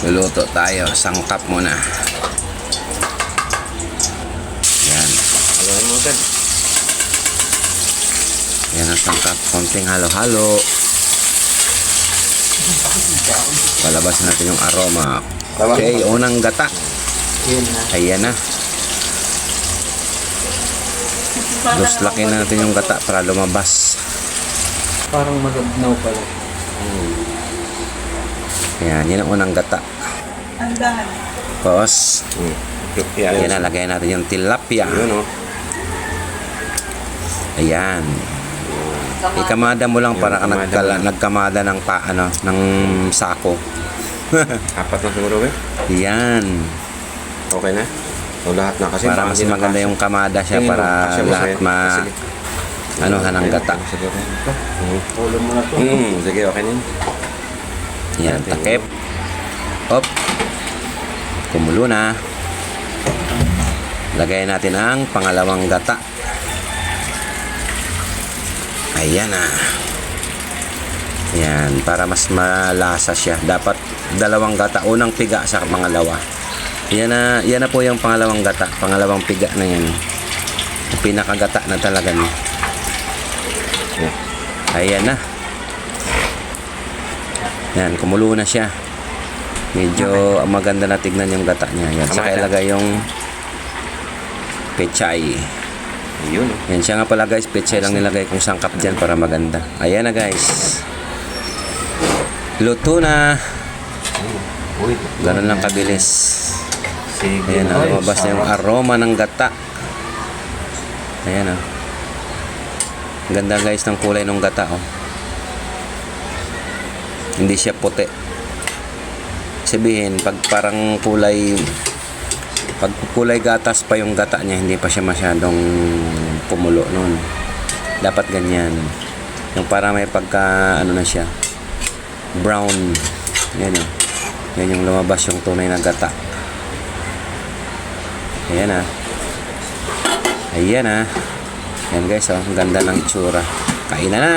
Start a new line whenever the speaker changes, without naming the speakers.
Luluto tayo. Sangkap muna. Yan.
Haluin mo agad.
Yan ang sangkap. Konting halo-halo. Palabas natin yung aroma. Okay, unang gata. Ayan na. Duslakin na natin yung gata para lumabas.
Parang magabnaw pala.
Ayan, yun ang unang gata.
Andahan.
Tapos, yan na, lagay natin yung tilapia.
Yun, oh.
Ayan. Ikamada mo lang para ka nagkamada ng ng sako.
Apat na siguro, eh.
Yan.
Okay na? O lahat na kasi.
Para mas maganda yung kamada siya para lahat ng gata.
Ulo mo na to. Sige, okay na yun.
Yan, takip. Hop. Kumulo na. Lagay natin ang pangalawang gata. Ayan na. Yan, para mas malasa siya. Dapat dalawang gata. Unang piga sa pangalawa. Yan na po yung pangalawang gata. Pangalawang piga na yan. Yung pinakagata na talaga niya. Ayan na. Yan, kumulo na siya. Medyo maganda na tignan yung gata niya. Yan, saka ilagay yung pechay.
Yun.
Yan siya nga pala guys, pechay lang nilagay kong sangkap dyan para maganda. Ayan na guys. Luto na. Ganun lang kabilis. Ayan na, lumabas na yung aroma ng gata. Ayan na. Ganda guys ng kulay ng gata, oh. Hindi siya puti. Sabihin, pag parang kulay gatas pa yung gata niya, hindi pa siya masyadong pumulo nun. Dapat ganyan. Yung para may pagka ano na siya, brown. Yan o. Yan yung lumabas yung tunay na gata. Ayan na. Ayan na. Yan guys, oh. Ang ganda ng itsura. Kain na na.